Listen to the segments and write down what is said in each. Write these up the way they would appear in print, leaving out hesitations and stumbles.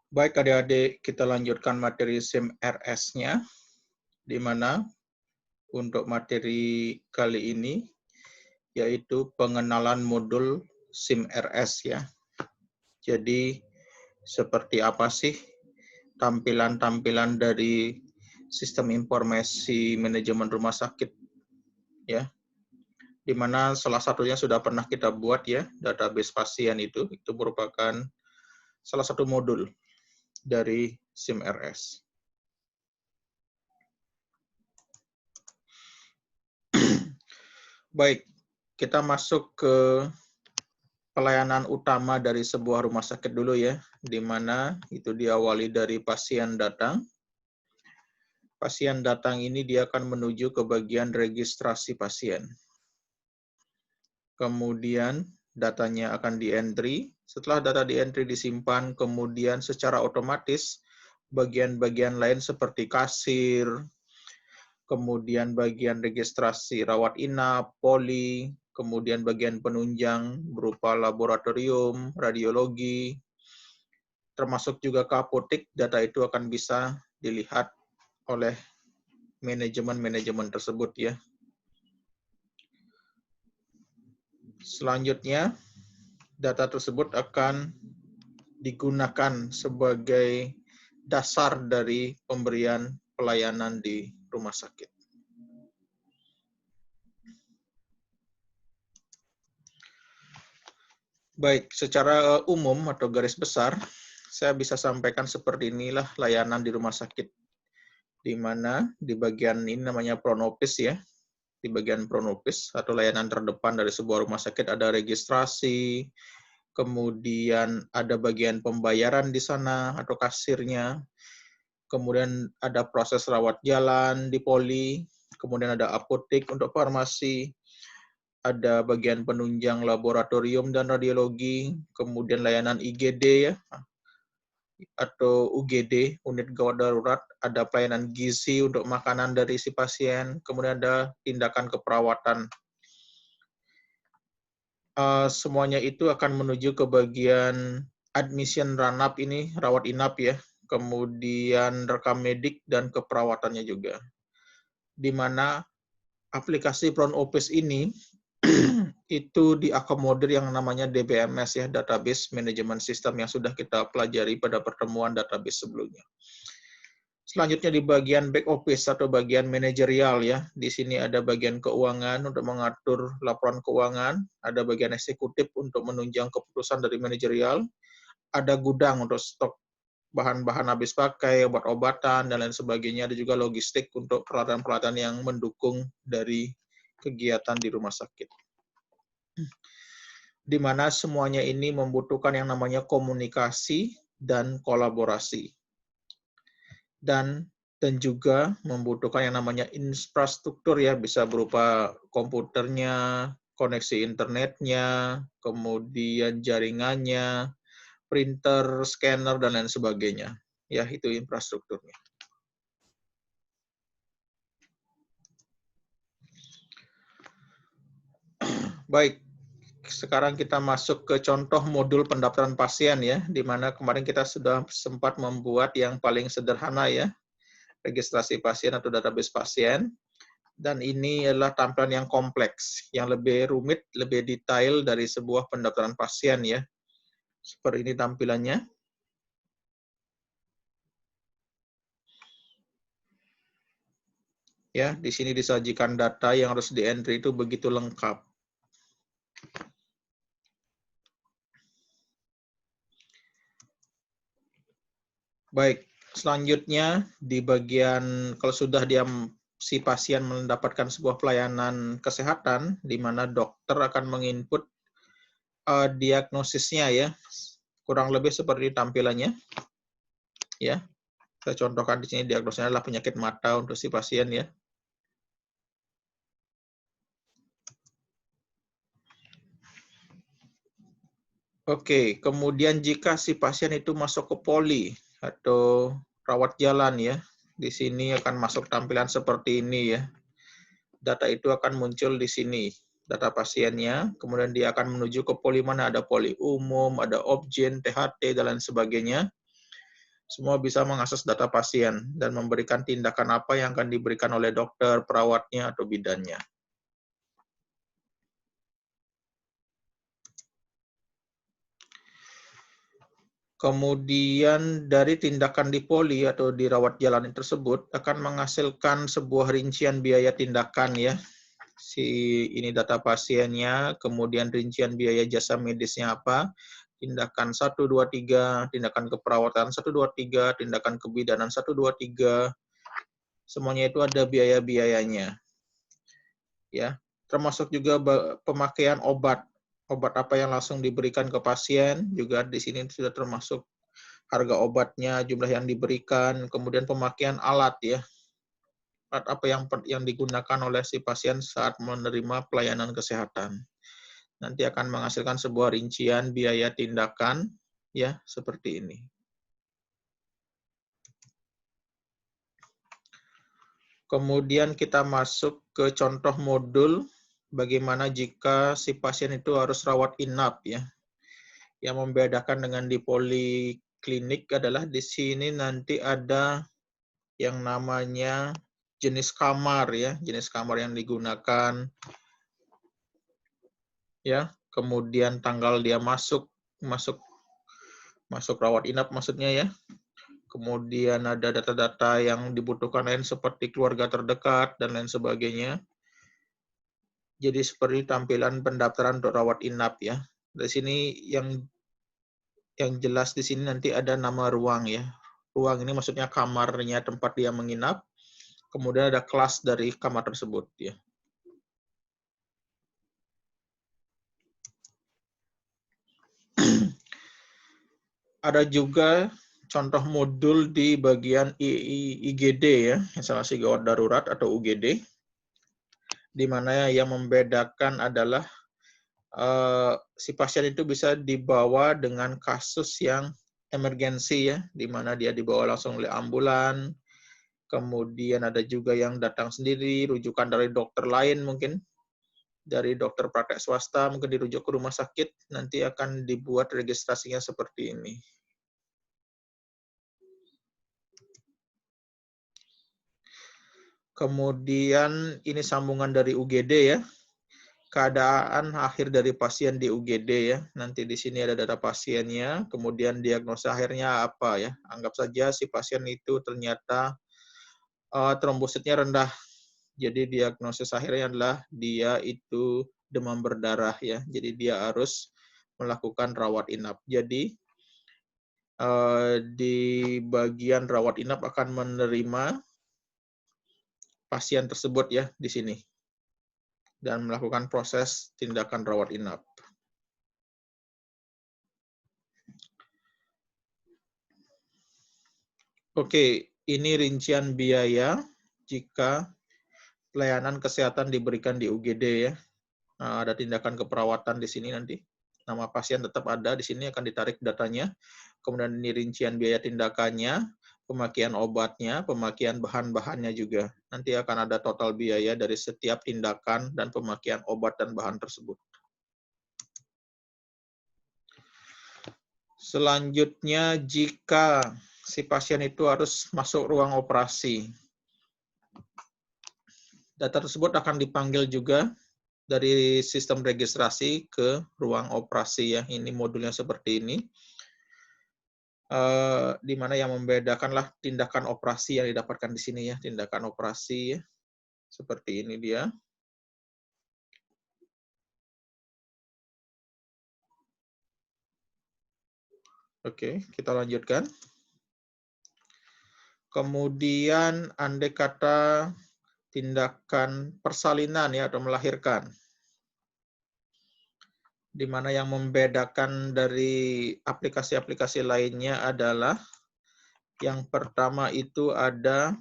Baik adik-adik, kita lanjutkan materi SIM-RS-nya, di mana untuk materi kali ini, yaitu pengenalan modul SIM-RS ya. Jadi, seperti apa sih tampilan-tampilan dari sistem informasi manajemen rumah sakit ya, di mana salah satunya sudah pernah kita buat ya, database pasien itu merupakan salah satu modul dari SIM-RS. Baik, kita masuk ke pelayanan utama dari sebuah rumah sakit dulu ya, di mana itu diawali dari pasien datang. Pasien datang ini dia akan menuju ke bagian registrasi pasien. Kemudian datanya akan di-entry. Setelah data di-entry disimpan, kemudian secara otomatis bagian-bagian lain seperti kasir, kemudian bagian registrasi rawat inap, poli, kemudian bagian penunjang berupa laboratorium, radiologi, termasuk juga ke apotek, data itu akan bisa dilihat oleh manajemen-manajemen tersebut ya. Selanjutnya, data tersebut akan digunakan sebagai dasar dari pemberian pelayanan di rumah sakit. Baik, secara umum atau garis besar, saya bisa sampaikan seperti inilah layanan di rumah sakit. Di mana di bagian ini namanya pronopis ya. Di bagian pronopis atau layanan terdepan dari sebuah rumah sakit ada registrasi, kemudian ada bagian pembayaran di sana atau kasirnya, kemudian ada proses rawat jalan di poli, kemudian ada apotek untuk farmasi, ada bagian penunjang laboratorium dan radiologi, kemudian layanan IGD ya, atau UGD, unit gawat darurat, ada pelayanan gizi untuk makanan dari si pasien, kemudian ada tindakan keperawatan. Semuanya itu akan menuju ke bagian admission run-up ini, rawat inap ya, kemudian rekam medik dan keperawatannya juga. Di mana aplikasi front office ini itu diakomodir yang namanya DBMS ya, Database Management System yang sudah kita pelajari pada pertemuan database sebelumnya. Selanjutnya di bagian back office atau bagian manajerial ya. Di sini ada bagian keuangan untuk mengatur laporan keuangan, ada bagian eksekutif untuk menunjang keputusan dari manajerial, ada gudang untuk stok bahan-bahan habis pakai, obat-obatan, dan lain sebagainya. Ada juga logistik untuk peralatan-peralatan yang mendukung dari kegiatan di rumah sakit. Di mana semuanya ini membutuhkan yang namanya komunikasi dan kolaborasi. Dan juga membutuhkan yang namanya infrastruktur ya, bisa berupa komputernya, koneksi internetnya, kemudian jaringannya, printer, scanner, dan lain sebagainya. Ya, itu infrastrukturnya. Baik, sekarang kita masuk ke contoh modul pendaftaran pasien ya, di mana kemarin kita sudah sempat membuat yang paling sederhana ya, registrasi pasien atau database pasien. Dan ini adalah tampilan yang kompleks, yang lebih rumit, lebih detail dari sebuah pendaftaran pasien ya. Seperti ini tampilannya. Ya, di sini disajikan data yang harus di-entry itu begitu lengkap. Baik, selanjutnya di bagian kalau sudah si pasien mendapatkan sebuah pelayanan kesehatan di mana dokter akan menginput diagnosisnya ya. Kurang lebih seperti tampilannya. Ya. Saya contohkan di sini diagnosisnya adalah penyakit mata untuk si pasien ya. Oke, kemudian jika si pasien itu masuk ke poli atau rawat jalan ya, di sini akan masuk tampilan seperti ini ya. Data itu akan muncul di sini, data pasiennya, kemudian dia akan menuju ke poli mana, ada poli umum, ada Obgyn, THT, dan lain sebagainya. Semua bisa mengakses data pasien dan memberikan tindakan apa yang akan diberikan oleh dokter, perawatnya, atau bidannya. Kemudian dari tindakan di poli atau di rawat jalan tersebut akan menghasilkan sebuah rincian biaya tindakan ya. Ini data pasiennya, kemudian rincian biaya jasa medisnya apa, tindakan 1, 2, 3, tindakan keperawatan 1, 2, 3, tindakan kebidanan 1, 2, 3, semuanya itu ada biaya-biayanya. Ya, termasuk juga pemakaian obat. Obat apa yang langsung diberikan ke pasien, juga di sini sudah termasuk harga obatnya, jumlah yang diberikan, kemudian pemakaian alat ya. Alat apa yang digunakan oleh si pasien saat menerima pelayanan kesehatan. Nanti akan menghasilkan sebuah rincian biaya tindakan ya, seperti ini. Kemudian kita masuk ke contoh modul bagaimana jika si pasien itu harus rawat inap ya. Yang membedakan dengan di poliklinik adalah di sini nanti ada yang namanya jenis kamar ya, jenis kamar yang digunakan ya, kemudian tanggal dia masuk rawat inap maksudnya ya. Kemudian ada data-data yang dibutuhkan lain seperti keluarga terdekat dan lain sebagainya. Jadi seperti tampilan pendaftaran untuk rawat inap ya. Di sini yang jelas di sini nanti ada nama ruang ya. Ruang ini maksudnya kamarnya tempat dia menginap. Kemudian ada kelas dari kamar tersebut ya. Ada juga contoh modul di bagian IGD ya, instalasi gawat darurat atau UGD, di mana yang membedakan adalah si pasien itu bisa dibawa dengan kasus yang emergensi ya, di mana dia dibawa langsung oleh ambulan. Kemudian ada juga yang datang sendiri, rujukan dari dokter lain mungkin, dari dokter praktek swasta, mungkin dirujuk ke rumah sakit, nanti akan dibuat registrasinya seperti ini. Kemudian ini sambungan dari UGD ya, keadaan akhir dari pasien di UGD ya. Nanti di sini ada data pasiennya, kemudian diagnosa akhirnya apa ya. Anggap saja si pasien itu ternyata trombositnya rendah. Jadi diagnosis akhirnya adalah dia itu demam berdarah ya. Jadi dia harus melakukan rawat inap. Jadi di bagian rawat inap akan menerima pasien tersebut ya di sini dan melakukan proses tindakan rawat inap. Oke, ini rincian biaya jika pelayanan kesehatan diberikan di UGD ya. Nah, ada tindakan keperawatan di sini nanti. Nama pasien tetap ada, di sini akan ditarik datanya. Kemudian ini rincian biaya tindakannya, pemakaian obatnya, pemakaian bahan-bahannya juga. Nanti akan ada total biaya dari setiap tindakan dan pemakaian obat dan bahan tersebut. Selanjutnya, jika si pasien itu harus masuk ruang operasi, data tersebut akan dipanggil juga dari sistem registrasi ke ruang operasi ya. Ini modulnya seperti ini. Di mana yang membedakanlah tindakan operasi yang didapatkan di sini ya, tindakan operasi ya. Seperti ini dia. Oke, kita lanjutkan. Kemudian andai kata tindakan persalinan ya atau melahirkan, di mana yang membedakan dari aplikasi-aplikasi lainnya adalah yang pertama itu ada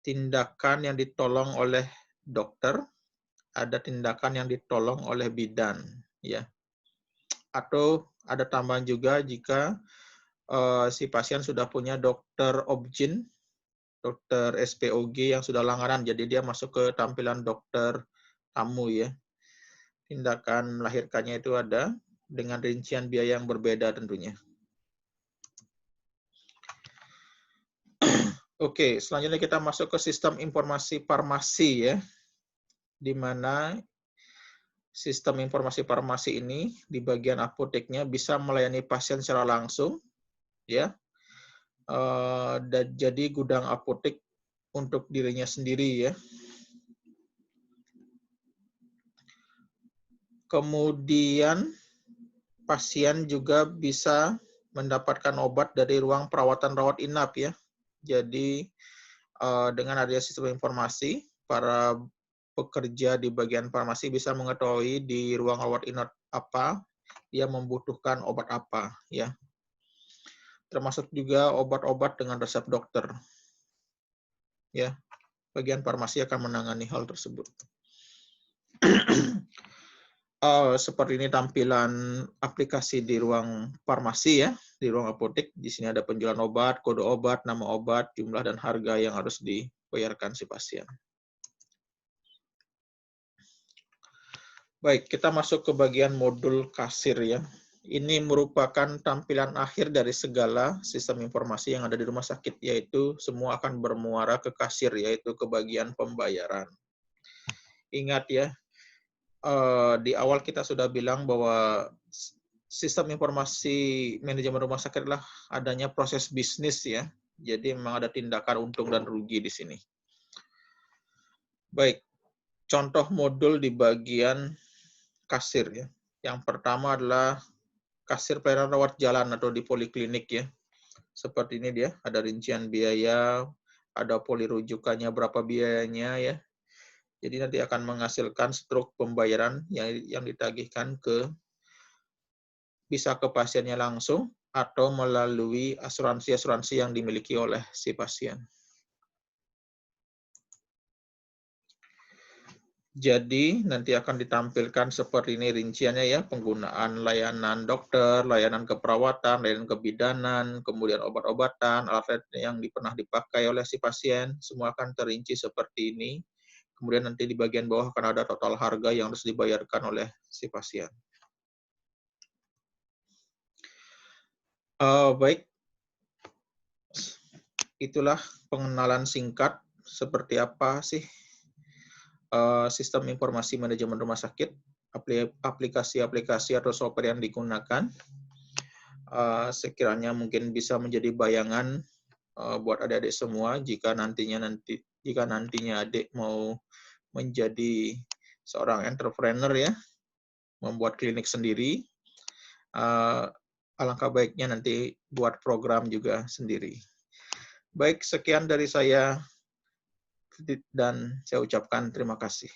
tindakan yang ditolong oleh dokter, ada tindakan yang ditolong oleh bidan, ya. Atau ada tambahan juga jika si pasien sudah punya dokter obgyn, dokter SPOG yang sudah langganan, jadi dia masuk ke tampilan dokter tamu ya. Tindakan melahirkannya itu ada dengan rincian biaya yang berbeda tentunya. Oke, selanjutnya kita masuk ke sistem informasi farmasi ya, di mana sistem informasi farmasi ini di bagian apoteknya bisa melayani pasien secara langsung, ya, dan jadi gudang apotek untuk dirinya sendiri ya. Kemudian pasien juga bisa mendapatkan obat dari ruang perawatan rawat inap ya. Jadi dengan adanya sistem informasi, para pekerja di bagian farmasi bisa mengetahui di ruang rawat inap apa dia membutuhkan obat apa ya. Termasuk juga obat-obat dengan resep dokter. Ya, bagian farmasi akan menangani hal tersebut. Seperti ini tampilan aplikasi di ruang farmasi ya, di ruang apotek. Di sini ada penjualan obat, kode obat, nama obat, jumlah dan harga yang harus dibayarkan si pasien. Baik, kita masuk ke bagian modul kasir ya. Ini merupakan tampilan akhir dari segala sistem informasi yang ada di rumah sakit, yaitu semua akan bermuara ke kasir, yaitu ke bagian pembayaran. Ingat ya, di awal kita sudah bilang bahwa sistem informasi manajemen rumah sakit adalah adanya proses bisnis ya. Jadi memang ada tindakan untung dan rugi di sini. Baik, contoh modul di bagian kasir ya. Yang pertama adalah kasir pelayanan rawat jalan atau di poliklinik ya. Seperti ini dia, ada rincian biaya, ada poli rujukannya berapa biayanya ya. Jadi nanti akan menghasilkan struk pembayaran yang ditagihkan bisa ke pasiennya langsung atau melalui asuransi-asuransi yang dimiliki oleh si pasien. Jadi nanti akan ditampilkan seperti ini rinciannya ya, penggunaan layanan dokter, layanan keperawatan, layanan kebidanan, kemudian obat-obatan, alat yang pernah dipakai oleh si pasien, semua akan terinci seperti ini. Kemudian nanti di bagian bawah akan ada total harga yang harus dibayarkan oleh si pasien. Baik, itulah pengenalan singkat seperti apa sih sistem informasi manajemen rumah sakit, aplikasi-aplikasi atau software yang digunakan. Sekiranya mungkin bisa menjadi bayangan buat adik-adik semua jika nantinya adik mau menjadi seorang entrepreneur ya, membuat klinik sendiri, alangkah baiknya nanti buat program juga sendiri. Baik, sekian dari saya dan saya ucapkan terima kasih.